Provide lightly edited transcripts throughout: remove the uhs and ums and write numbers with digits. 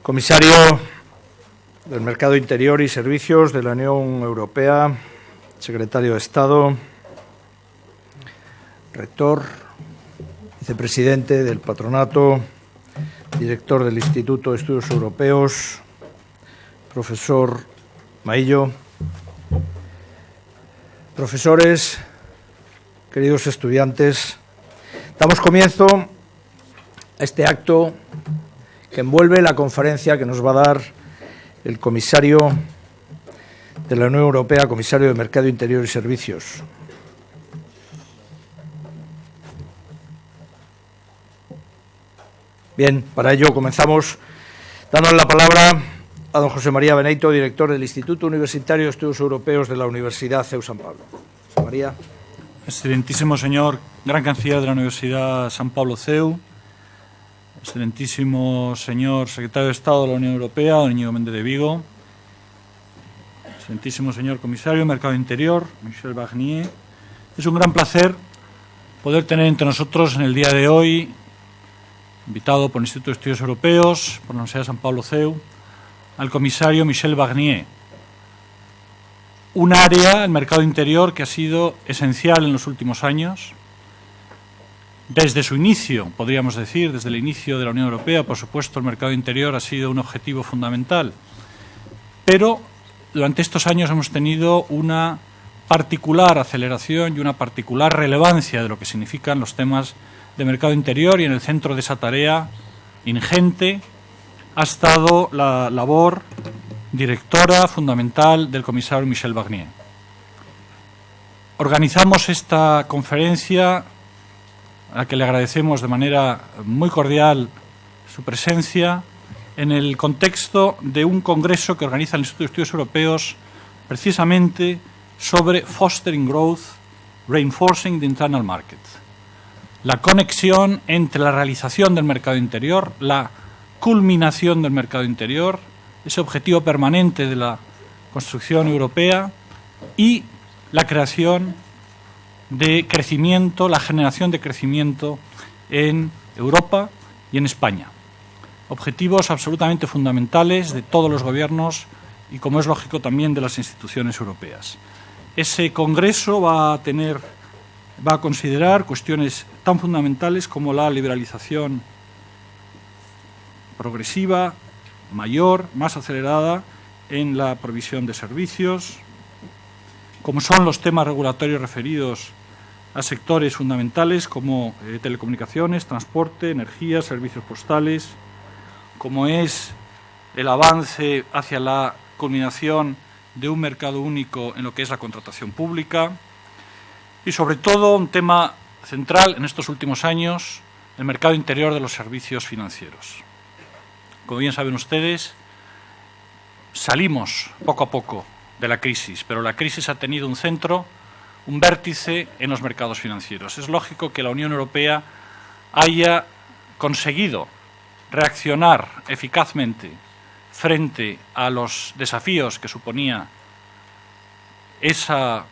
Comisario del Mercado Interior y Servicios de la Unión Europea, Secretario de Estado, Rector, Vicepresidente del Patronato, Director del Instituto de Estudios Europeos, Profesor Maillo, profesores, queridos estudiantes, damos comienzo a este acto que envuelve la conferencia que nos va a dar el comisario de la Unión Europea, comisario de Mercado Interior y Servicios. Bien, para ello comenzamos dando la palabra a don José María Beneito, director del Instituto Universitario de Estudios Europeos de la Universidad CEU San Pablo. José María. Excelentísimo señor Gran Canciller de la Universidad San Pablo CEU, excelentísimo señor Secretario de Estado de la Unión Europea, don Íñigo Méndez de Vigo, excelentísimo señor Comisario de Mercado Interior, Michel Barnier. Es un gran placer poder tener entre nosotros en el día de hoy, invitado por el Instituto de Estudios Europeos, por la Universidad de San Pablo CEU, al comisario Michel Barnier. Un área, el mercado interior, que ha sido esencial en los últimos años. Desde su inicio, podríamos decir, desde el inicio de la Unión Europea, por supuesto, el mercado interior ha sido un objetivo fundamental. Pero durante estos años hemos tenido una particular aceleración y una particular relevancia de lo que significan los temas de mercado interior, y en el centro de esa tarea ingente ha estado la labor directora fundamental del comisario Michel Barnier. Organizamos esta conferencia, a la que le agradecemos de manera muy cordial su presencia, en el contexto de un congreso que organiza el Instituto de Estudios Europeos precisamente sobre Fostering Growth, Reinforcing the Internal Market. La conexión entre la realización del mercado interior, la culminación del mercado interior, ese objetivo permanente de la construcción europea, y la creación de crecimiento, la generación de crecimiento en Europa y en España. Objetivos absolutamente fundamentales de todos los gobiernos y, como es lógico, también de las instituciones europeas. Ese congreso va a considerar cuestiones tan fundamentales como la liberalización progresiva, mayor, más acelerada en la provisión de servicios, como son los temas regulatorios referidos a sectores fundamentales como telecomunicaciones, transporte, energía, servicios postales, como es el avance hacia la culminación de un mercado único en lo que es la contratación pública, y sobre todo un tema central en estos últimos años, el mercado interior de los servicios financieros. Como bien saben ustedes, salimos poco a poco de la crisis, pero la crisis ha tenido un centro, un vértice en los mercados financieros. Es lógico que la Unión Europea haya conseguido reaccionar eficazmente frente a los desafíos que suponía esos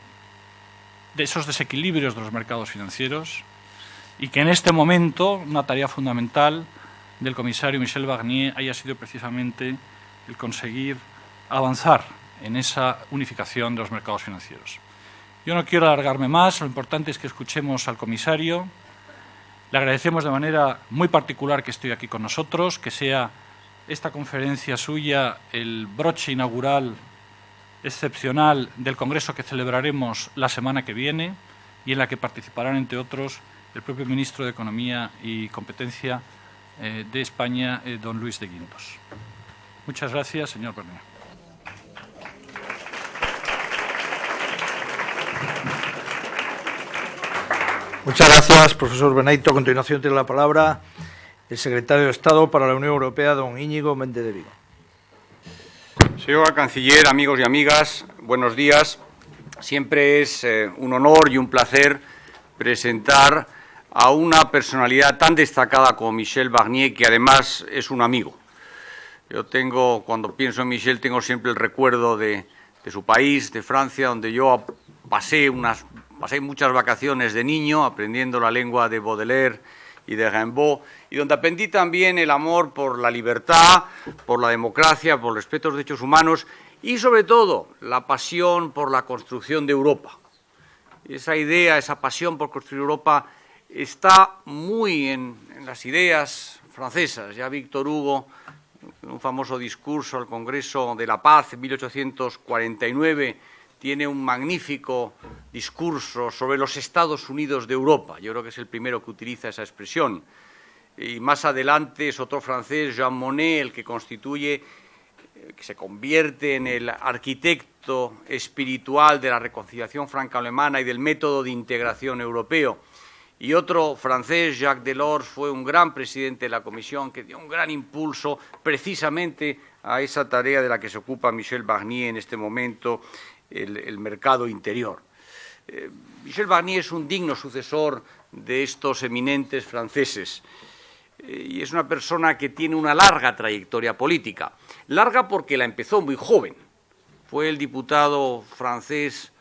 desequilibrios de los mercados financieros, y que en este momento una tarea fundamental del comisario Michel Barnier haya sido precisamente el conseguir avanzar en esa unificación de los mercados financieros. Yo no quiero alargarme más, lo importante es que escuchemos al comisario. Le agradecemos de manera muy particular que esté aquí con nosotros, que sea esta conferencia suya el broche inaugural excepcional del congreso que celebraremos la semana que viene, y en la que participarán, entre otros, el propio ministro de Economía y Competencia de España, don Luis de Guindos. Muchas gracias, señor Barnier. Muchas gracias, profesor Beneito. A continuación tiene la palabra el secretario de Estado para la Unión Europea, don Íñigo Méndez de Vigo. Señor Canciller, amigos y amigas, buenos días. Siempre es un honor y un placer presentar a una personalidad tan destacada como Michel Barnier, que además es un amigo. Cuando pienso en Michel, tengo siempre el recuerdo de su país, de Francia, donde yo pasé muchas vacaciones de niño aprendiendo la lengua de Baudelaire y de Rimbaud, y donde aprendí también el amor por la libertad, por la democracia, por el respeto a los derechos humanos y, sobre todo, la pasión por la construcción de Europa. Esa idea, esa pasión por construir Europa está muy en las ideas francesas. Ya Víctor Hugo, en un famoso discurso al Congreso de la Paz en 1849, tiene un magnífico discurso sobre los Estados Unidos de Europa. Yo creo que es el primero que utiliza esa expresión. Y más adelante es otro francés, Jean Monnet, el que se convierte en el arquitecto espiritual de la reconciliación franco-alemana y del método de integración europeo. Y otro francés, Jacques Delors, fue un gran presidente de la Comisión que dio un gran impulso precisamente a esa tarea de la que se ocupa Michel Barnier en este momento, el mercado interior. Michel Barnier es un digno sucesor de estos eminentes franceses y es una persona que tiene una larga trayectoria política. Larga porque la empezó muy joven. Fue el diputado francés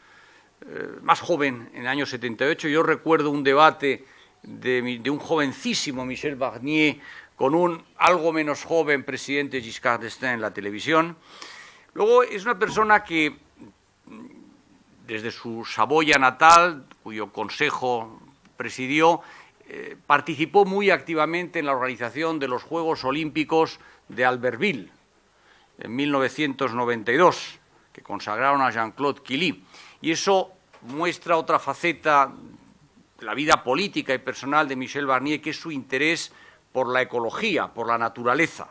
más joven en el año 78. Yo recuerdo un debate de un jovencísimo Michel Barnier con un algo menos joven presidente Giscard d'Estaing en la televisión. Luego es una persona que, desde su Saboya natal, cuyo consejo presidió, participó muy activamente en la organización de los Juegos Olímpicos de Albertville en 1992, que consagraron a Jean-Claude Killy. Y eso muestra otra faceta de la vida política y personal de Michel Barnier, que es su interés por la ecología, por la naturaleza.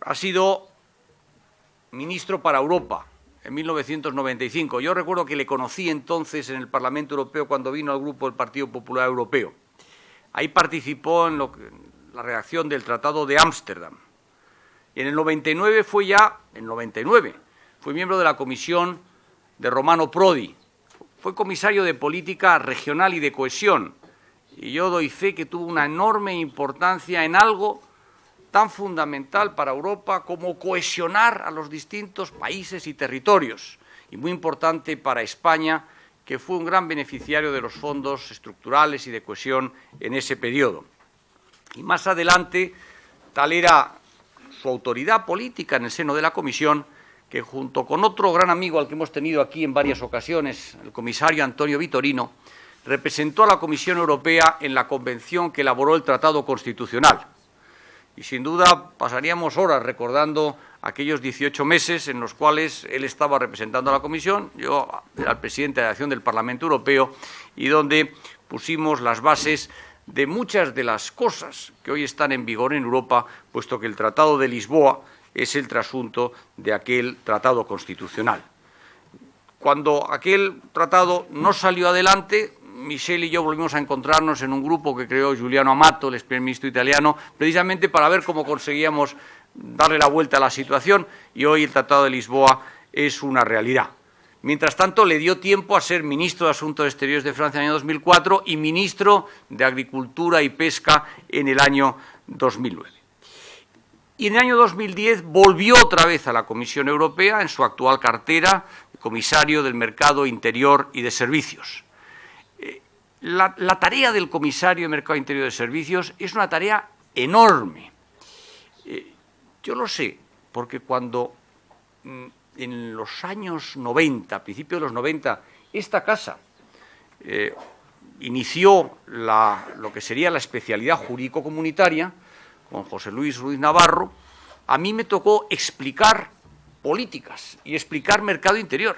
Ha sido ministro para Europa en 1995. Yo recuerdo que le conocí entonces en el Parlamento Europeo cuando vino al grupo del Partido Popular Europeo. Ahí participó en la redacción del Tratado de Ámsterdam. Y en el 99 fue miembro de la comisión de Romano Prodi. Fue comisario de Política Regional y de Cohesión. Y yo doy fe que tuvo una enorme importancia en algo tan fundamental para Europa como cohesionar a los distintos países y territorios, y muy importante para España, que fue un gran beneficiario de los fondos estructurales y de cohesión en ese periodo. Y más adelante, tal era su autoridad política en el seno de la Comisión, que junto con otro gran amigo al que hemos tenido aquí en varias ocasiones, el comisario Antonio Vitorino, representó a la Comisión Europea en la convención que elaboró el Tratado Constitucional. Y sin duda pasaríamos horas recordando aquellos 18 meses en los cuales él estaba representando a la Comisión, yo era el presidente de la acción del Parlamento Europeo, y donde pusimos las bases de muchas de las cosas que hoy están en vigor en Europa, puesto que el Tratado de Lisboa es el trasunto de aquel Tratado Constitucional. Cuando aquel tratado no salió adelante, Michel y yo volvimos a encontrarnos en un grupo que creó Giuliano Amato, el ex primer ministro italiano, precisamente para ver cómo conseguíamos darle la vuelta a la situación, y hoy el Tratado de Lisboa es una realidad. Mientras tanto, le dio tiempo a ser ministro de Asuntos Exteriores de Francia en el año 2004 y ministro de Agricultura y Pesca en el año 2009. Y en el año 2010 volvió otra vez a la Comisión Europea en su actual cartera, comisario del Mercado Interior y de Servicios. La tarea del comisario de Mercado Interior y de Servicios es una tarea enorme. Yo lo sé, porque cuando en los años 90, a principios de los 90, esta casa inició lo que sería la especialidad jurídico-comunitaria, con José Luis Ruiz Navarro, a mí me tocó explicar políticas y explicar mercado interior.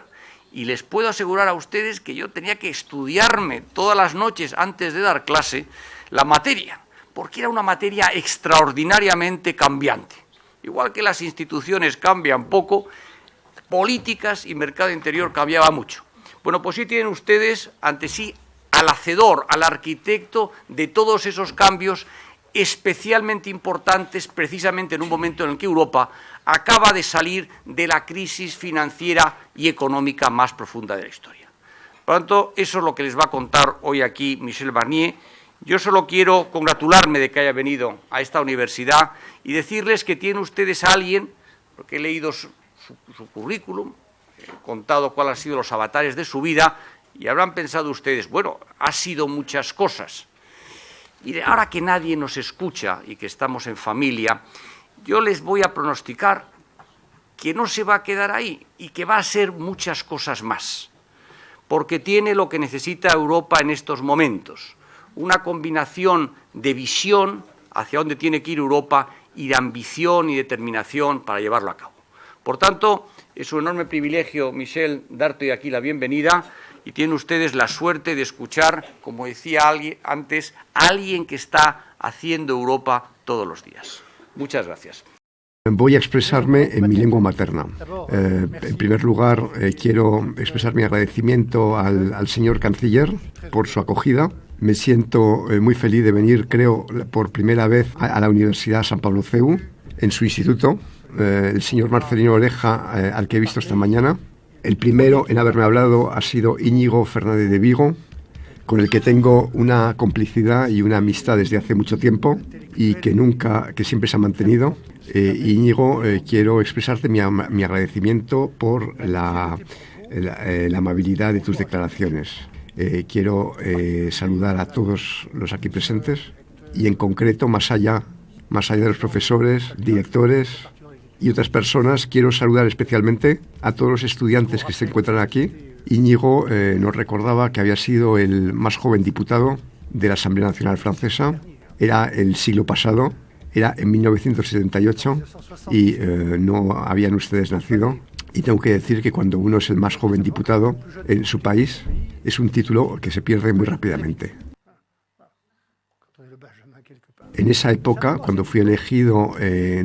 Y les puedo asegurar a ustedes que yo tenía que estudiarme todas las noches antes de dar clase la materia, porque era una materia extraordinariamente cambiante. Igual que las instituciones cambian poco, políticas y mercado interior cambiaba mucho. Bueno, pues sí tienen ustedes ante sí al hacedor, al arquitecto de todos esos cambios especialmente importantes precisamente en un momento en el que Europa acaba de salir de la crisis financiera y económica más profunda de la historia. Por lo tanto, eso es lo que les va a contar hoy aquí Michel Barnier. Yo solo quiero congratularme de que haya venido a esta universidad y decirles que tienen ustedes a alguien, porque he leído su currículum, he contado cuáles han sido los avatares de su vida, y habrán pensado ustedes, bueno, ha sido muchas cosas. Mire, ahora que nadie nos escucha y que estamos en familia, yo les voy a pronosticar que no se va a quedar ahí y que va a ser muchas cosas más, porque tiene lo que necesita Europa en estos momentos, una combinación de visión hacia dónde tiene que ir Europa y de ambición y determinación para llevarlo a cabo. Por tanto, es un enorme privilegio, Michel, darte aquí la bienvenida y tienen ustedes la suerte de escuchar, como decía antes, a alguien que está haciendo Europa todos los días. Muchas gracias. Voy a expresarme en mi lengua materna. En primer lugar, quiero expresar mi agradecimiento al señor canciller por su acogida. Me siento muy feliz de venir, creo, por primera vez a la Universidad San Pablo CEU, en su instituto. El señor Marcelino Oreja, al que he visto esta mañana. El primero en haberme hablado ha sido Íñigo Fernández de Vigo, con el que tengo una complicidad y una amistad desde hace mucho tiempo y que siempre se ha mantenido. Íñigo, quiero expresarte mi agradecimiento por la amabilidad de tus declaraciones. Quiero saludar a todos los aquí presentes y en concreto, más allá de los profesores, directores y otras personas, quiero saludar especialmente a todos los estudiantes que se encuentran aquí. Íñigo nos recordaba que había sido el más joven diputado de la Asamblea Nacional Francesa. Era el siglo pasado, era en 1978 y no habían ustedes nacido. Y tengo que decir que cuando uno es el más joven diputado en su país, es un título que se pierde muy rápidamente. En esa época, cuando fui elegido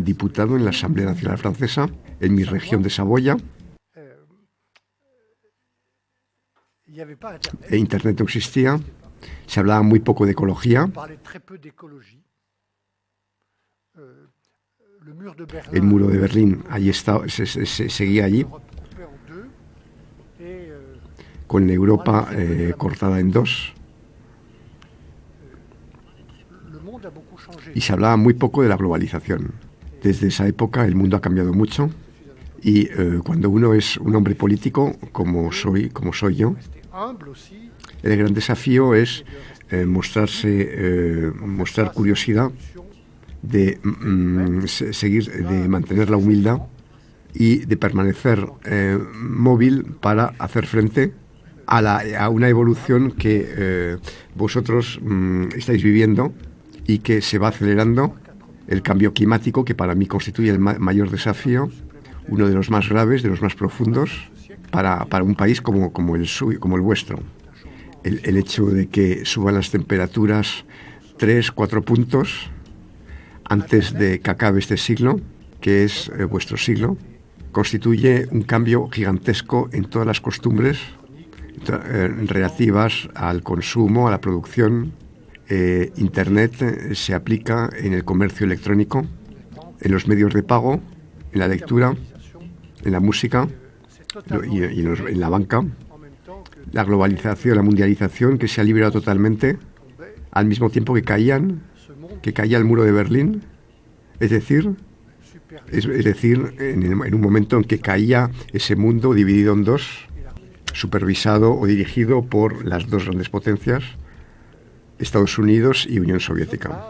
diputado en la Asamblea Nacional Francesa, en mi región de Saboya, Internet no existía, se hablaba muy poco de ecología. El muro de Berlín seguía allí, con la Europa cortada en dos. Y se hablaba muy poco de la globalización. Desde esa época el mundo ha cambiado mucho y cuando uno es un hombre político, como soy yo, el gran desafío es mostrar curiosidad, de mantener la humildad y de permanecer móvil para hacer frente a una evolución que vosotros estáis viviendo y que se va acelerando, el cambio climático, que para mí constituye el mayor desafío, uno de los más graves, de los más profundos, para un país como el vuestro. El hecho de que suban las temperaturas 3-4 puntos antes de que acabe este siglo, que es vuestro siglo, constituye un cambio gigantesco en todas las costumbres relativas al consumo, a la producción. Internet se aplica en el comercio electrónico, en los medios de pago, en la lectura, en la música y en la banca. La globalización, la mundialización que se ha liberado totalmente al mismo tiempo que caía el muro de Berlín, es decir, en un momento en que caía ese mundo dividido en dos, supervisado o dirigido por las dos grandes potencias, Estados Unidos y Unión Soviética.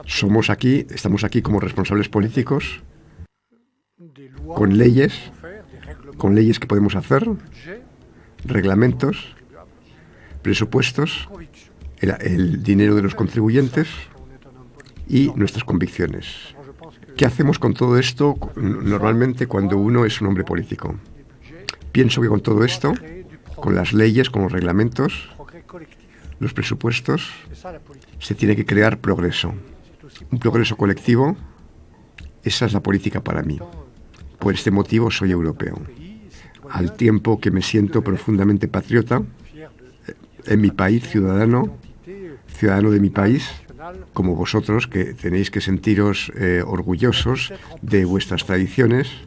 Estamos aquí como responsables políticos, con leyes que podemos hacer, reglamentos, presupuestos, el dinero de los contribuyentes y nuestras convicciones. ¿Qué hacemos con todo esto normalmente cuando uno es un hombre político? Pienso que con todo esto, con las leyes, con los reglamentos, los presupuestos, se tiene que crear progreso. Un progreso colectivo, esa es la política para mí. Por este motivo soy europeo. Al tiempo que me siento profundamente patriota, en mi país, ciudadano de mi país, como vosotros, que tenéis que sentiros orgullosos de vuestras tradiciones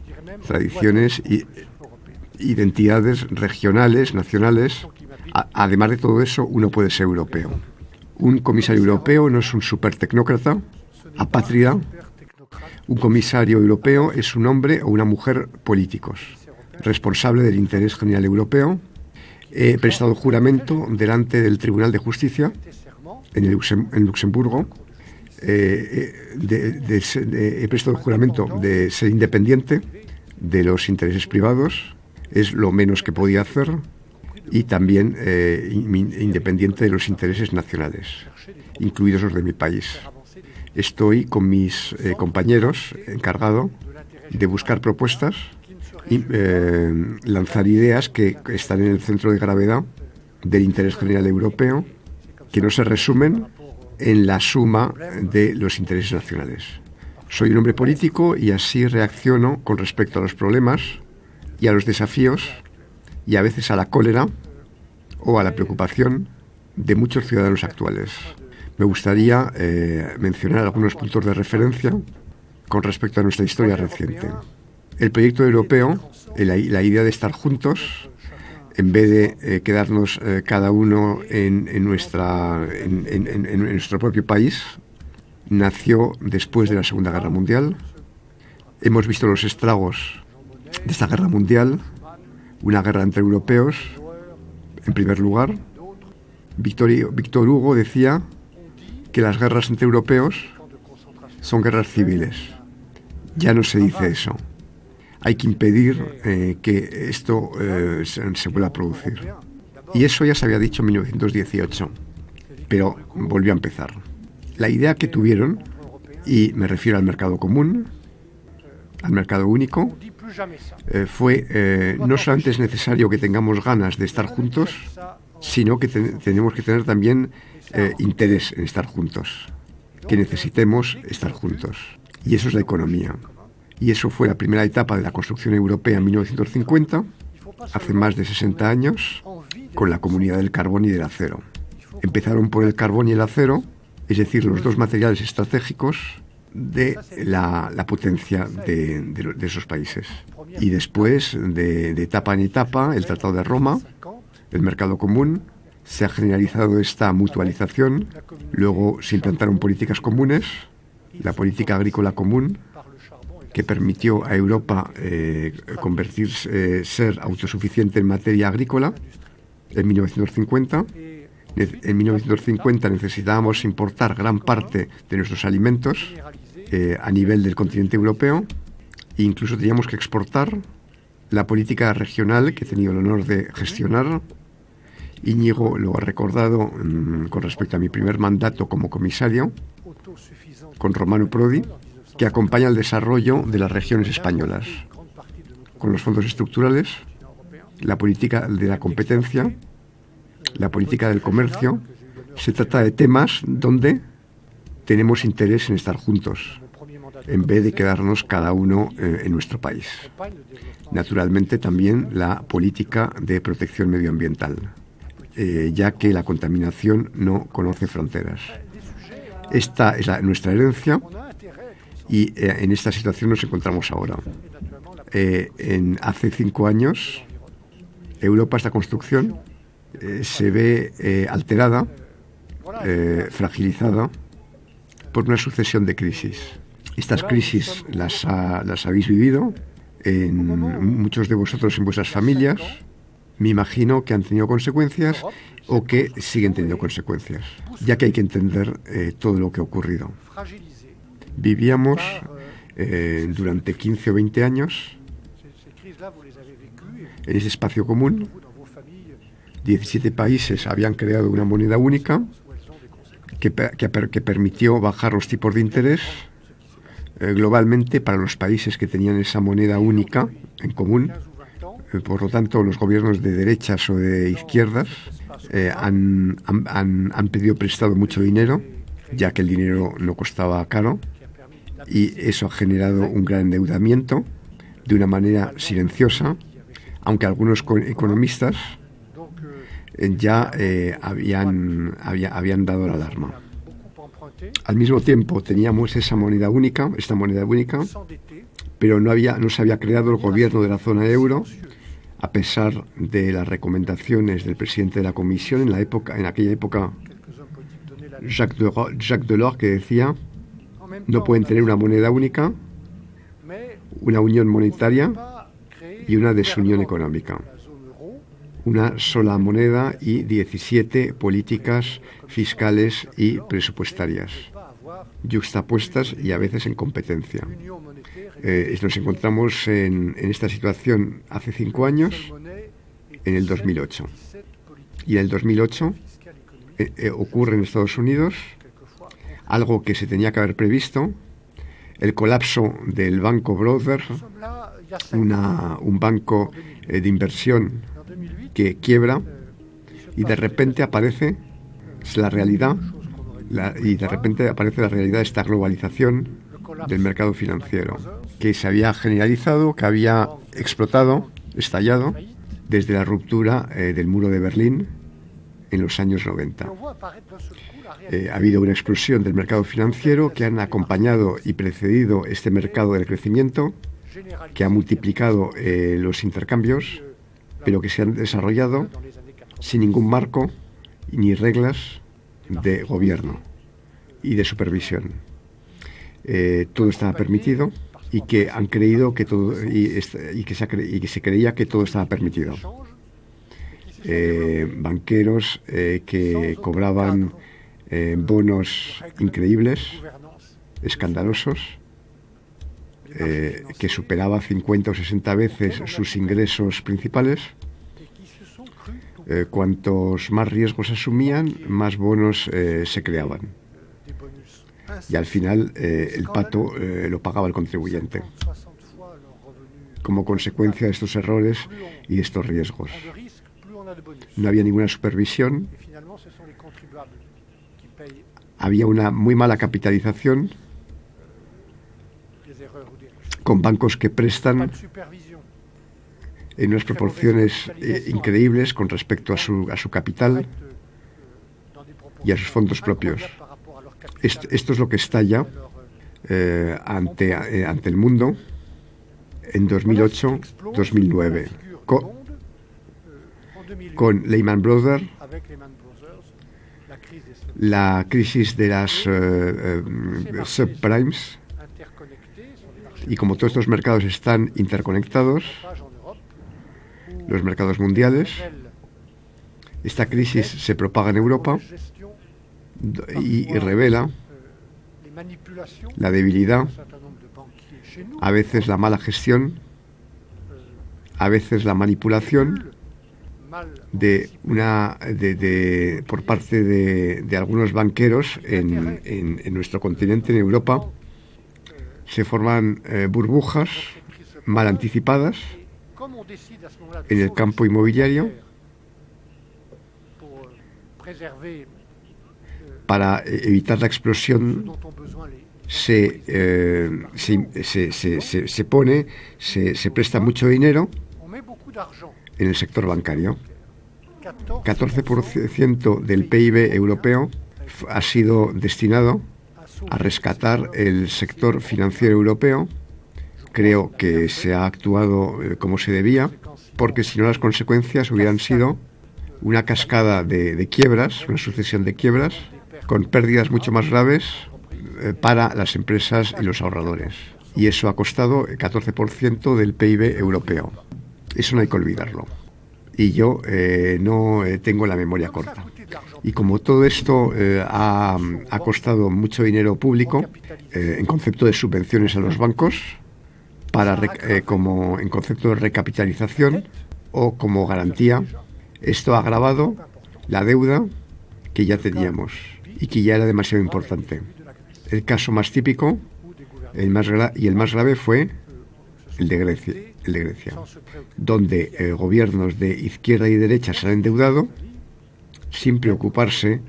y identidades regionales, nacionales. Además de todo eso, uno puede ser europeo. Un comisario europeo no es un supertecnócrata, apátrida. Un comisario europeo es un hombre o una mujer políticos, responsable del interés general europeo. He prestado juramento delante del Tribunal de Justicia en Luxemburgo. He prestado el juramento de ser independiente de los intereses privados, es lo menos que podía hacer, y también independiente de los intereses nacionales, incluidos los de mi país. Estoy con mis compañeros encargado de buscar propuestas y lanzar ideas que están en el centro de gravedad del interés general europeo, que no se resumen en la suma de los intereses nacionales. Soy un hombre político y así reacciono con respecto a los problemas y a los desafíos y a veces a la cólera o a la preocupación de muchos ciudadanos actuales. Me gustaría mencionar algunos puntos de referencia con respecto a nuestra historia reciente. El proyecto europeo, la idea de estar juntos, en vez de quedarnos cada uno en nuestro propio país, nació después de la Segunda Guerra Mundial. Hemos visto los estragos de esta guerra mundial, una guerra entre europeos, en primer lugar. Víctor Hugo decía que las guerras entre europeos son guerras civiles. Ya no se dice eso. Hay que impedir que esto se vuelva a producir. Y eso ya se había dicho en 1918, pero volvió a empezar. La idea que tuvieron, y me refiero al mercado común, al mercado único, fue no solamente es necesario que tengamos ganas de estar juntos, sino que tenemos que tener también interés en estar juntos, que necesitemos estar juntos. Y eso es la economía. Y eso fue la primera etapa de la construcción europea en 1950, hace más de 60 años, con la Comunidad del Carbón y del Acero. Empezaron por el carbón y el acero, es decir, los dos materiales estratégicos de la potencia de esos países. Y después, de etapa en etapa, el Tratado de Roma, el mercado común, se ha generalizado esta mutualización, luego se implantaron políticas comunes, la política agrícola común, que permitió a Europa ser autosuficiente en materia agrícola en 1950. En 1950 necesitábamos importar gran parte de nuestros alimentos a nivel del continente europeo e incluso teníamos que exportar. La política regional que he tenido el honor de gestionar, Íñigo lo ha recordado con respecto a mi primer mandato como comisario, con Romano Prodi, que acompaña el desarrollo de las regiones españolas, con los fondos estructurales, la política de la competencia, la política del comercio. Se trata de temas donde tenemos interés en estar juntos, en vez de quedarnos cada uno en nuestro país. Naturalmente también la política de protección medioambiental, ya que la contaminación no conoce fronteras. Esta es nuestra herencia. Y en esta situación nos encontramos ahora. Hace 5 años, Europa, esta construcción, se ve alterada, fragilizada, por una sucesión de crisis. Estas crisis las habéis vivido, muchos de vosotros en vuestras familias. Me imagino que han tenido consecuencias o que siguen teniendo consecuencias, ya que hay que entender todo lo que ha ocurrido. Vivíamos durante 15 o 20 años en ese espacio común. 17 países habían creado una moneda única que permitió bajar los tipos de interés globalmente para los países que tenían esa moneda única en común. Por lo tanto, los gobiernos de derechas o de izquierdas han pedido prestado mucho dinero, ya que el dinero no costaba caro. Y eso ha generado un gran endeudamiento de una manera silenciosa, aunque algunos economistas ya habían dado la alarma. Al mismo tiempo teníamos esta moneda única, pero no se había creado el gobierno de la zona euro, a pesar de las recomendaciones del presidente de la Comisión en aquella época, Jacques Delors, que decía: no pueden tener una moneda única, una unión monetaria y una desunión económica. una sola moneda y 17 políticas fiscales y presupuestarias, yuxtapuestas y a veces en competencia. Nos encontramos en esta situación hace 5 años, en el 2008. Y en el 2008 ocurre en Estados Unidos algo que se tenía que haber previsto, el colapso del Banco Brothers, un banco de inversión que quiebra, y de repente aparece la realidad, de esta globalización del mercado financiero, que se había generalizado, que había explotado, estallado, desde la ruptura del muro de Berlín en los años 90. Ha habido una explosión del mercado financiero que han acompañado y precedido este mercado del crecimiento, que ha multiplicado los intercambios, pero que se han desarrollado sin ningún marco ni reglas de gobierno y de supervisión. Todo estaba permitido y que han creído que todo y que se creía que todo estaba permitido. Banqueros que cobraban bonos increíbles, escandalosos, que superaba 50 o 60 veces sus ingresos principales. Cuantos más riesgos asumían, más bonos se creaban. Y al final el pato lo pagaba el contribuyente, como consecuencia de estos errores y de estos riesgos. No había ninguna supervisión, había una muy mala capitalización, con bancos que prestan en unas proporciones increíbles con respecto a su capital y a sus fondos propios. Esto es lo que estalla ante el mundo en 2008-2009 con Lehman Brothers, la crisis de las subprimes, y como todos estos mercados están interconectados, los mercados mundiales, esta crisis se propaga en Europa y revela la debilidad, a veces la mala gestión, a veces la manipulación por parte de algunos banqueros en nuestro continente, en Europa. Se forman burbujas mal anticipadas en el campo inmobiliario para evitar la explosión. Se presta mucho dinero en el sector bancario. 14% del PIB europeo ha sido destinado a rescatar el sector financiero europeo. Creo que se ha actuado como se debía, porque si no las consecuencias hubieran sido una cascada de quiebras, una sucesión de quiebras, con pérdidas mucho más graves para las empresas y los ahorradores. Y eso ha costado el 14% del PIB europeo. Eso no hay que olvidarlo. Y yo no tengo la memoria corta. Y como todo esto ha costado mucho dinero público, en concepto de subvenciones a los bancos, como en concepto de recapitalización o como garantía, esto ha agravado la deuda que ya teníamos y que ya era demasiado importante. El caso más típico el más grave fue el de Grecia, donde gobiernos de izquierda y derecha se han endeudado sin preocuparse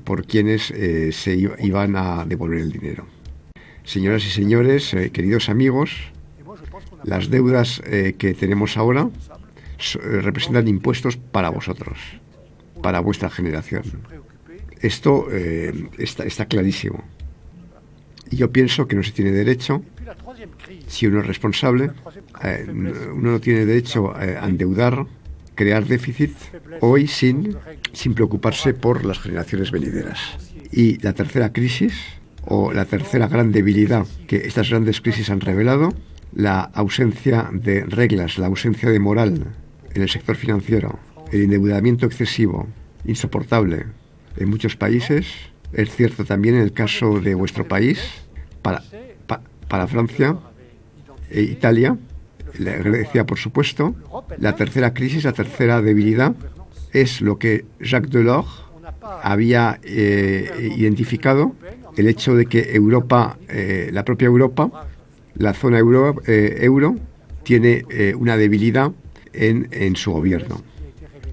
por quienes se iban a devolver el dinero. Señoras y señores, queridos amigos, las deudas que tenemos ahora representan impuestos para vosotros, para vuestra generación. Esto está clarísimo. Y yo pienso que no se tiene derecho, si uno es responsable, uno no tiene derecho a endeudar, crear déficit hoy sin preocuparse por las generaciones venideras. Y la tercera crisis, o la tercera gran debilidad que estas grandes crisis han revelado, la ausencia de reglas, la ausencia de moral en el sector financiero, el endeudamiento excesivo, insoportable en muchos países, es cierto también en el caso de vuestro país, para Francia e Italia, la Grecia, por supuesto. La tercera crisis, la tercera debilidad, es lo que Jacques Delors había identificado, el hecho de que Europa, la propia Europa, la zona euro, tiene una debilidad en su gobierno.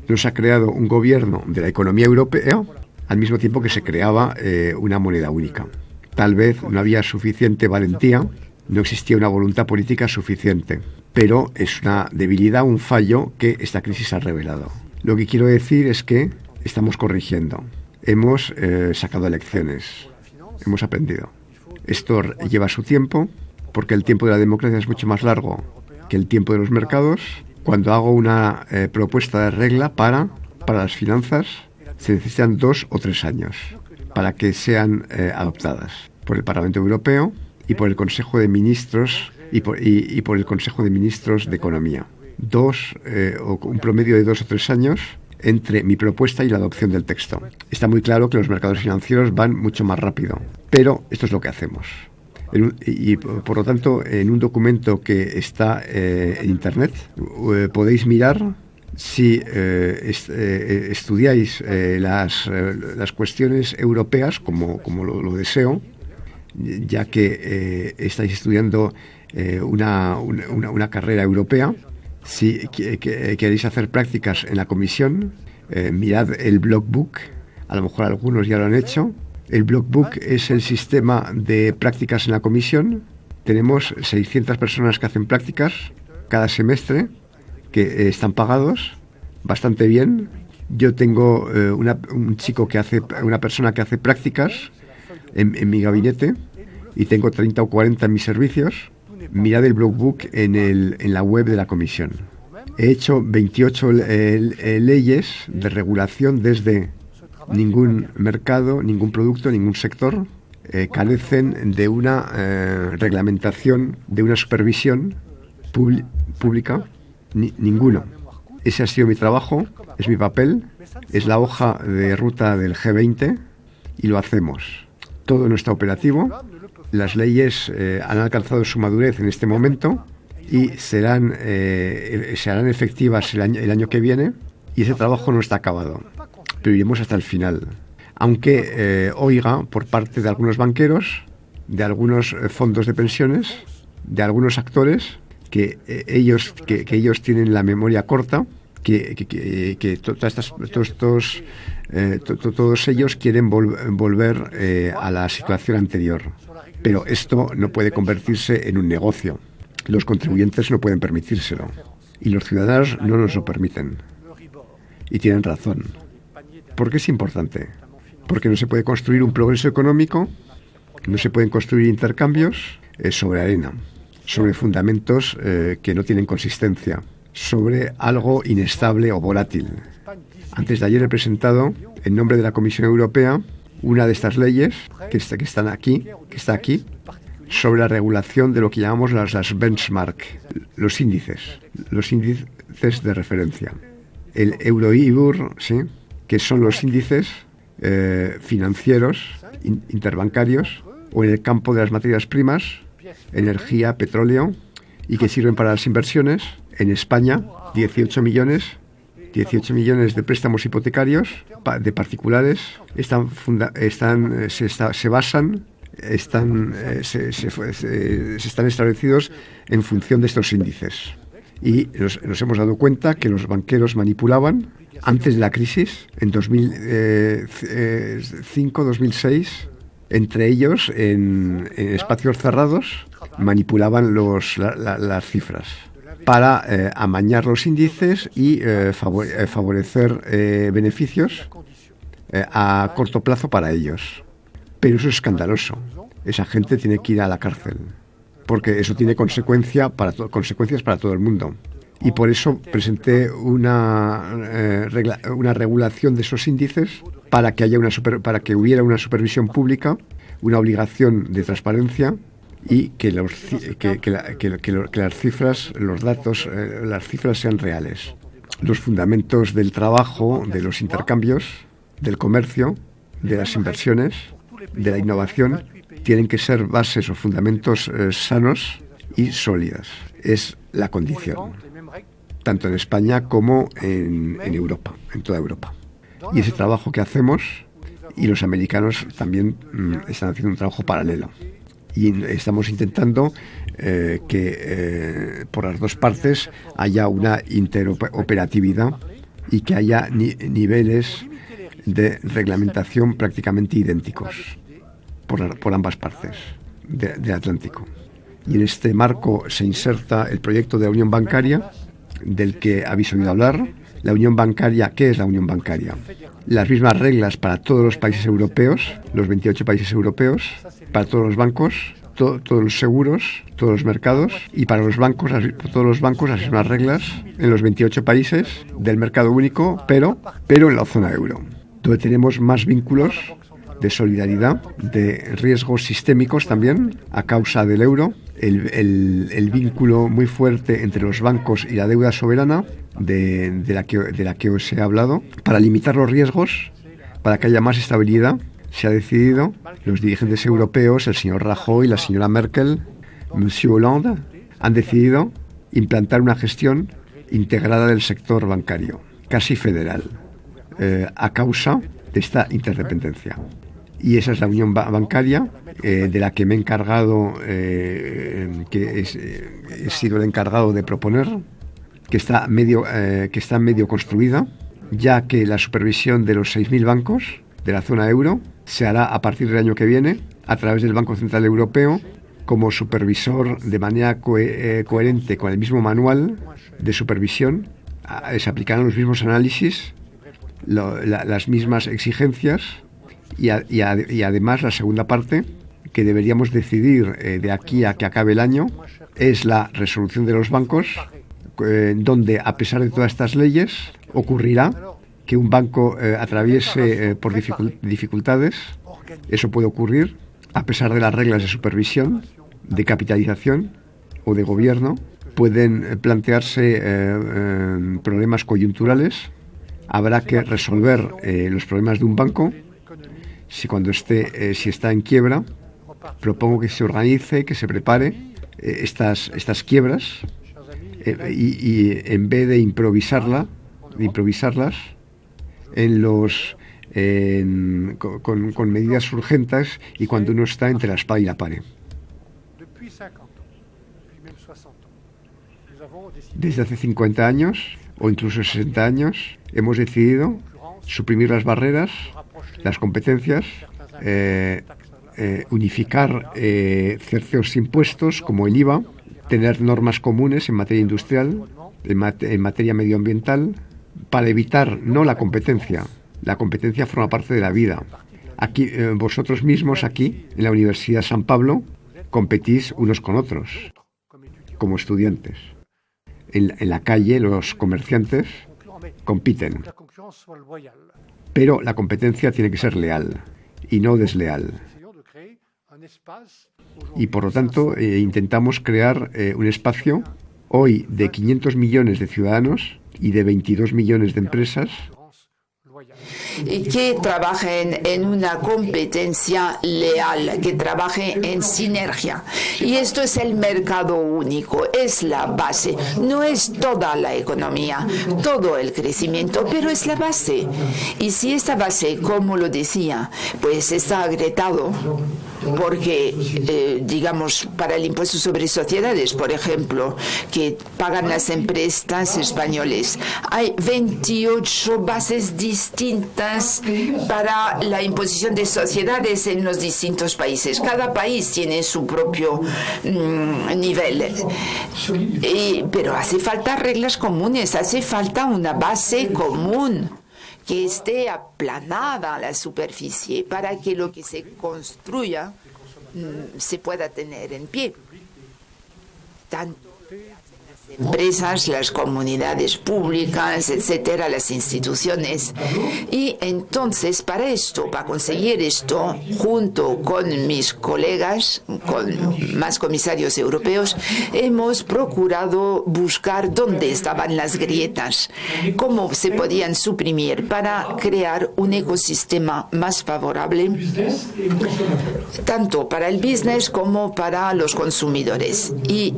Nos ha creado un gobierno de la economía europea al mismo tiempo que se creaba una moneda única. Tal vez no había suficiente valentía, no existía una voluntad política suficiente, pero es una debilidad, un fallo que esta crisis ha revelado. Lo que quiero decir es que estamos corrigiendo, hemos sacado lecciones, hemos aprendido. Esto lleva su tiempo, porque el tiempo de la democracia es mucho más largo que el tiempo de los mercados. Cuando hago una propuesta de regla para las finanzas, se necesitan 2 o 3 años para que sean adoptadas por el Parlamento Europeo y por el Consejo de Ministros y por el Consejo de Ministros de Economía. Un promedio de 2 o 3 años entre mi propuesta y la adopción del texto. Está muy claro que los mercados financieros van mucho más rápido, pero esto es lo que hacemos. Por lo tanto, en un documento que está en Internet, podéis mirar, si estudiáis las cuestiones europeas, como lo deseo, ya que estáis estudiando una carrera europea. Si queréis hacer prácticas en la comisión, mirad el Blogbook, a lo mejor algunos ya lo han hecho. El Blogbook es el sistema de prácticas en la comisión. Tenemos 600 personas que hacen prácticas cada semestre, que están pagados bastante bien. Yo tengo una persona que hace prácticas en mi gabinete, y tengo 30 o 40 en mis servicios. Mirad el Blogbook en la web de la comisión. He hecho 28 leyes de regulación desde ningún mercado, ningún producto, ningún sector carecen de una reglamentación, de una supervisión pública, ninguno. Ese ha sido mi trabajo, es mi papel, es la hoja de ruta del G20 y lo hacemos. Todo no está operativo. Las leyes han alcanzado su madurez en este momento y serán efectivas el año que viene, y ese trabajo no está acabado, pero iremos hasta el final. Aunque oiga por parte de algunos banqueros, de algunos fondos de pensiones, de algunos actores, que ellos tienen la memoria corta, que todos ellos quieren volver a la situación anterior. Pero esto no puede convertirse en un negocio. Los contribuyentes no pueden permitírselo. Y los ciudadanos no nos lo permiten. Y tienen razón. ¿Por qué es importante? Porque no se puede construir un progreso económico, no se pueden construir intercambios sobre arena, sobre fundamentos que no tienen consistencia, sobre algo inestable o volátil. Antes de ayer he presentado, en nombre de la Comisión Europea, una de estas leyes que está aquí, sobre la regulación de lo que llamamos las benchmark, los índices de referencia. El Euribor, ¿sí?, que son los índices financieros, interbancarios, o en el campo de las materias primas, energía, petróleo, y que sirven para las inversiones. En España, 18 millones de préstamos hipotecarios de particulares se están establecidos en función de estos índices. Y nos hemos dado cuenta que los banqueros manipulaban antes de la crisis, en 2005-2006, entre ellos en espacios cerrados, manipulaban las cifras para amañar los índices y favorecer beneficios a corto plazo para ellos. Pero eso es escandaloso. Esa gente tiene que ir a la cárcel, porque eso tiene consecuencias para todo el mundo. Y por eso presenté una regulación de esos índices para que hubiera una supervisión pública, una obligación de transparencia, y que las cifras, los datos, las cifras sean reales. Los fundamentos del trabajo, de los intercambios, del comercio, de las inversiones, de la innovación, tienen que ser bases o fundamentos sanos y sólidas. Es la condición, tanto en España como en Europa, en toda Europa. Y ese trabajo que hacemos, y los americanos también están haciendo un trabajo paralelo. Y estamos intentando que por las dos partes haya una interoperatividad y que haya niveles de reglamentación prácticamente idénticos por ambas partes del Atlántico. Y en este marco se inserta el proyecto de la Unión Bancaria, del que habéis oído hablar. La Unión Bancaria, ¿qué es la Unión Bancaria? Las mismas reglas para todos los países europeos, los 28 países europeos, para todos los bancos, todos los seguros, todos los mercados, y para los bancos, todos los bancos las mismas reglas en los 28 países del mercado único, pero en la zona euro, donde tenemos más vínculos de solidaridad, de riesgos sistémicos también, a causa del euro, el vínculo muy fuerte entre los bancos y la deuda soberana, de la que os he hablado, para limitar los riesgos, para que haya más estabilidad. Se ha decidido, los dirigentes europeos, el señor Rajoy, la señora Merkel, Monsieur Hollande, han decidido implantar una gestión integrada del sector bancario, casi federal, a causa de esta interdependencia. Y esa es la unión bancaria, de la que me he encargado, he sido el encargado de proponer, que está medio construida, ya que la supervisión de los 6.000 bancos de la zona euro se hará a partir del año que viene a través del Banco Central Europeo, como supervisor de manera coherente con el mismo manual de supervisión. Se aplicarán los mismos análisis, las mismas exigencias y además la segunda parte que deberíamos decidir de aquí a que acabe el año es la resolución de los bancos, donde a pesar de todas estas leyes ocurrirá que un banco atraviese por dificultades. Eso puede ocurrir a pesar de las reglas de supervisión, de capitalización o de gobierno. Pueden plantearse problemas coyunturales. Habrá que resolver los problemas de un banco. Si está en quiebra, propongo que se organice, que se prepare estas quiebras y en vez de improvisarlas con medidas urgentes y cuando uno está entre la espada y la pared. Desde hace 50 años o incluso 60 años hemos decidido suprimir las barreras, las competencias, unificar ciertos impuestos como el IVA, tener normas comunes en materia industrial, en materia medioambiental, para evitar no la competencia. La competencia forma parte de la vida. Aquí, vosotros mismos aquí, en la Universidad San Pablo, competís unos con otros, como estudiantes. En la calle, los comerciantes compiten. Pero la competencia tiene que ser leal y no desleal. Y por lo tanto, intentamos crear un espacio hoy de 500 millones de ciudadanos y de 22 millones de empresas que trabajen en una competencia leal, que trabajen en sinergia. Y esto es el mercado único, es la base. No es toda la economía, todo el crecimiento, pero es la base. Y si esta base, como lo decía, pues está agrietado, porque, digamos, para el impuesto sobre sociedades, por ejemplo, que pagan las empresas españoles, hay 28 bases distintas para la imposición de sociedades en los distintos países. Cada país tiene su propio nivel. Pero hace falta reglas comunes, hace falta una base común que esté aplanada a la superficie para que lo que se construya se pueda tener en pie. Tanto empresas, las comunidades públicas, etcétera, las instituciones. Y entonces, para conseguir esto, junto con mis colegas, con más comisarios europeos, hemos procurado buscar dónde estaban las grietas, cómo se podían suprimir para crear un ecosistema más favorable, tanto para el business como para los consumidores. Y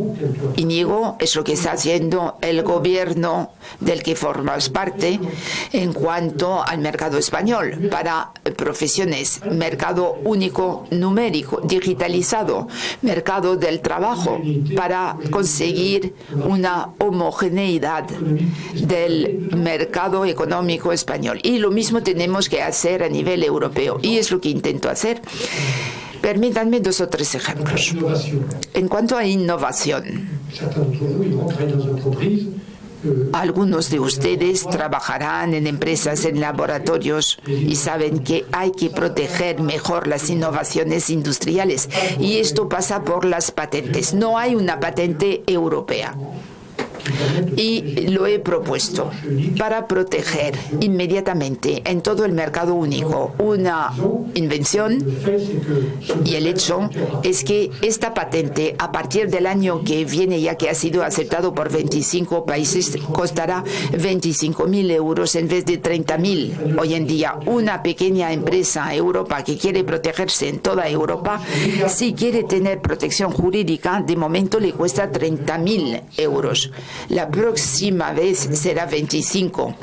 Íñigo, es lo que está haciendo el gobierno del que formas parte en cuanto al mercado español para profesiones, mercado único numérico, digitalizado, mercado del trabajo, para conseguir una homogeneidad del mercado económico español. Y lo mismo tenemos que hacer a nivel europeo, y es lo que intento hacer. Permítanme 2 o 3 ejemplos. En cuanto a innovación, algunos de ustedes trabajarán en empresas, en laboratorios, y saben que hay que proteger mejor las innovaciones industriales. Y esto pasa por las patentes. No hay una patente europea. Y lo he propuesto para proteger inmediatamente en todo el mercado único una invención, y el hecho es que esta patente, a partir del año que viene, ya que ha sido aceptado por 25 países, costará 25.000 euros en vez de 30.000. Hoy en día, una pequeña empresa Europa que quiere protegerse en toda Europa, si quiere tener protección jurídica, de momento le cuesta 30.000 euros. La próxima vez será 25.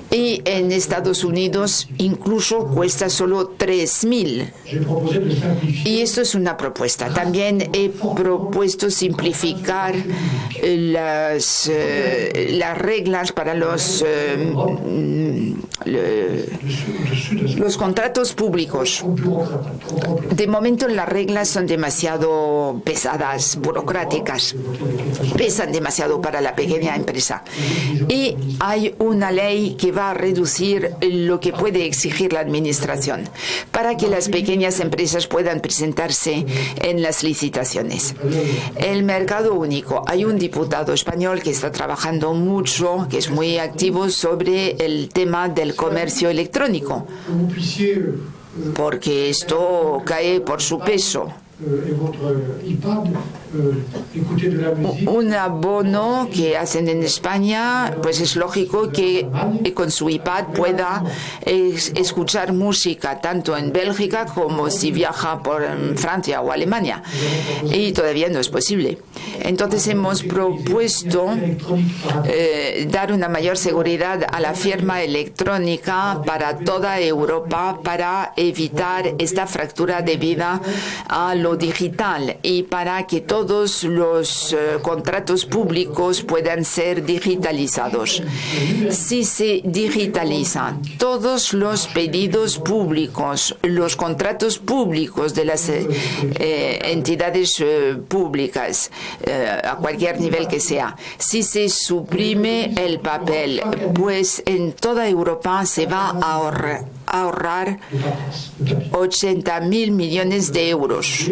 Y en Estados Unidos incluso cuesta solo 3.000. Y esto es una propuesta. También he propuesto simplificar las reglas para los contratos públicos. De momento las reglas son demasiado pesadas, burocráticas. Pesan demasiado para la pequeña empresa. Y hay una ley que va a reducir lo que puede exigir la administración para que las pequeñas empresas puedan presentarse en las licitaciones. El mercado único. Hay un diputado español que está trabajando mucho, que es muy activo sobre el tema del comercio electrónico, porque esto cae por su peso. Un abono que hacen en España, pues es lógico que con su iPad pueda escuchar música tanto en Bélgica como si viaja por Francia o Alemania, y todavía no es posible. Entonces hemos propuesto dar una mayor seguridad a la firma electrónica para toda Europa, para evitar esta fractura debida a lo digital y para que todos los contratos públicos puedan ser digitalizados. Si se digitalizan todos los pedidos públicos, los contratos públicos de las entidades públicas, a cualquier nivel que sea, si se suprime el papel, pues en toda Europa se va a ahorrar 80.000 millones de euros.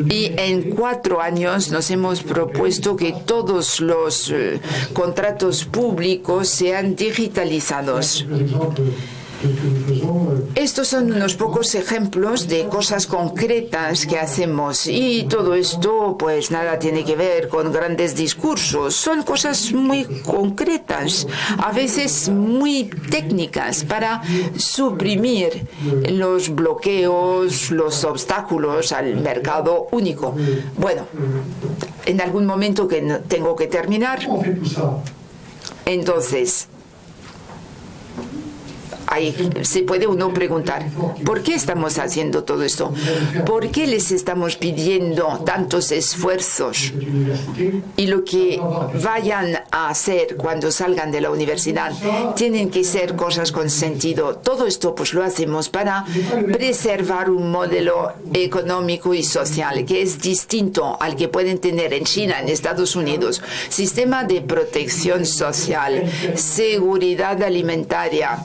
Y en 4 años nos hemos propuesto que todos los contratos públicos sean digitalizados. Estos son unos pocos ejemplos de cosas concretas que hacemos, y todo esto pues nada tiene que ver con grandes discursos, son cosas muy concretas, a veces muy técnicas, para suprimir los bloqueos, los obstáculos al mercado único. Bueno, en algún momento que tengo que terminar, entonces ahí se puede uno preguntar, ¿por qué estamos haciendo todo esto? ¿Por qué les estamos pidiendo tantos esfuerzos? Y lo que vayan a hacer cuando salgan de la universidad tienen que ser cosas con sentido. Todo esto pues lo hacemos para preservar un modelo económico y social que es distinto al que pueden tener en China, en Estados Unidos. Sistema de protección social, seguridad alimentaria,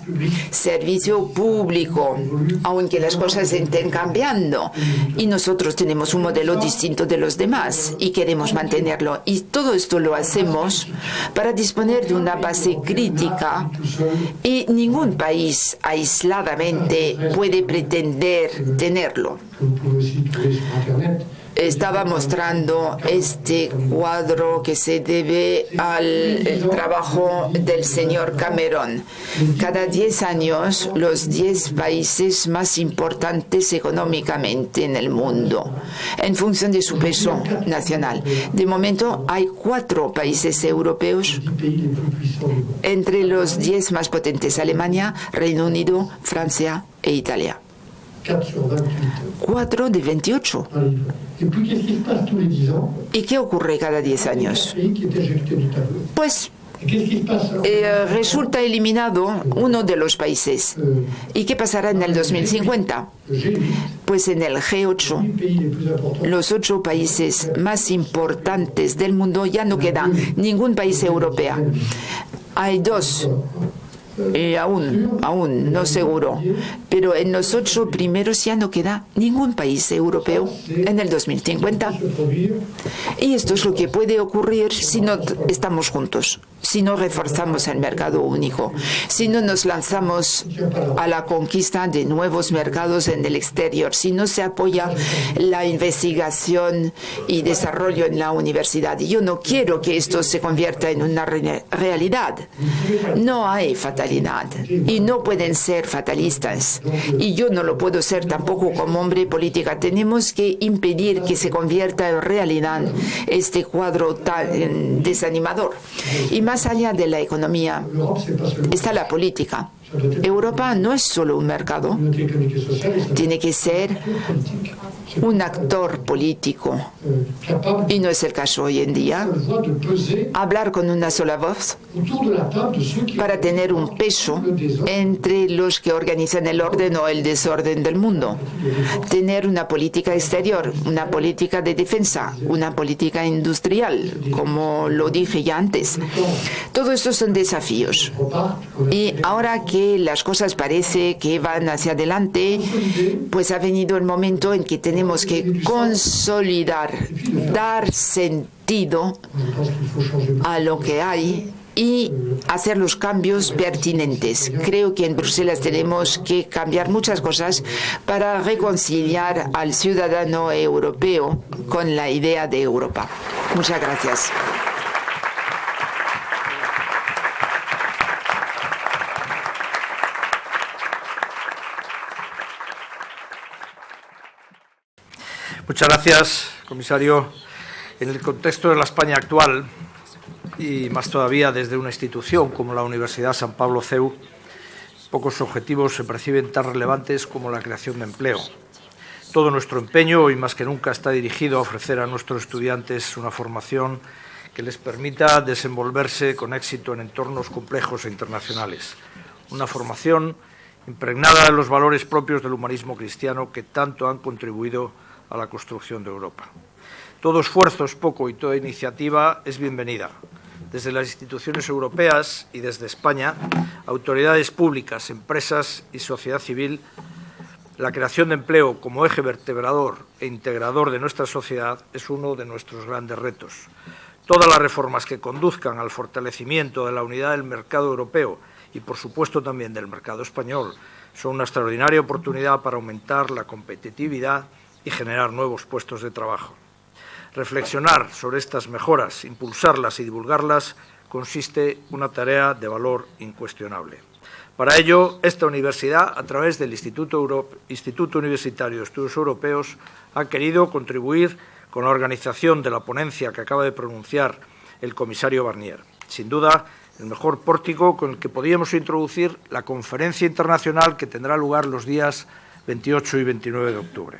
servicio público, aunque las cosas estén cambiando. Y nosotros tenemos un modelo distinto de los demás y queremos mantenerlo. Y todo esto lo hacemos para disponer de una base crítica y ningún país aisladamente puede pretender tenerlo. Estaba mostrando este cuadro que se debe al trabajo del señor Cameron. Cada 10 años, los 10 países más importantes económicamente en el mundo, en función de su peso nacional. De momento, hay 4 países europeos entre los 10 más potentes: Alemania, Reino Unido, Francia e Italia. 4 de 28. ¿Y qué ocurre cada 10 años? Pues resulta eliminado uno de los países. ¿Y qué pasará en el 2050? Pues en el G8, los 8 países más importantes del mundo, ya no queda ningún país europeo. Hay 2. Aún no seguro, pero en los 8 primeros ya no queda ningún país europeo en el 2050. Y esto es lo que puede ocurrir si no estamos juntos, si no reforzamos el mercado único, si no nos lanzamos a la conquista de nuevos mercados en el exterior, si no se apoya la investigación y desarrollo en la universidad. Y yo no quiero que esto se convierta en una realidad. No hay fatalidad y no pueden ser fatalistas. Y yo no lo puedo ser tampoco como hombre política. Tenemos que impedir que se convierta en realidad este cuadro tan desanimador. Y más allá de la economía está la política. Europa no es solo un mercado, tiene que ser un actor político, y no es el caso hoy en día. Hablar con una sola voz para tener un peso entre los que organizan el orden o el desorden del mundo. Tener una política exterior, una política de defensa, una política industrial, como lo dije ya antes. Todo esto son desafíos. Y ahora que las cosas parece que van hacia adelante, pues ha venido el momento en que tenemos que consolidar, dar sentido a lo que hay y hacer los cambios pertinentes. Creo que en Bruselas tenemos que cambiar muchas cosas para reconciliar al ciudadano europeo con la idea de Europa. Muchas gracias. Muchas gracias, comisario. En el contexto de la España actual, y más todavía desde una institución como la Universidad San Pablo CEU, pocos objetivos se perciben tan relevantes como la creación de empleo. Todo nuestro empeño, hoy más que nunca, está dirigido a ofrecer a nuestros estudiantes una formación que les permita desenvolverse con éxito en entornos complejos e internacionales. Una formación impregnada de los valores propios del humanismo cristiano que tanto han contribuido a la construcción de Europa. Todo esfuerzo es poco y toda iniciativa es bienvenida. Desde las instituciones europeas y desde España, autoridades públicas, empresas y sociedad civil, la creación de empleo como eje vertebrador e integrador de nuestra sociedad es uno de nuestros grandes retos. Todas las reformas que conduzcan al fortalecimiento de la unidad del mercado europeo y, por supuesto, también del mercado español, son una extraordinaria oportunidad para aumentar la competitividad y generar nuevos puestos de trabajo. Reflexionar sobre estas mejoras, impulsarlas y divulgarlas consiste una tarea de valor incuestionable. Para ello, esta universidad, a través del Instituto Universitario de Estudios Europeos, ha querido contribuir con la organización de la ponencia que acaba de pronunciar el comisario Barnier. Sin duda, el mejor pórtico con el que podíamos introducir la conferencia internacional que tendrá lugar los días 28 y 29 de octubre.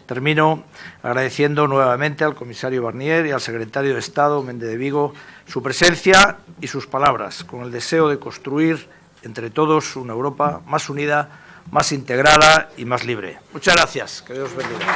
Termino agradeciendo nuevamente al comisario Barnier y al secretario de Estado, Méndez de Vigo, su presencia y sus palabras, con el deseo de construir entre todos una Europa más unida, más integrada y más libre. Muchas gracias. Que Dios bendiga.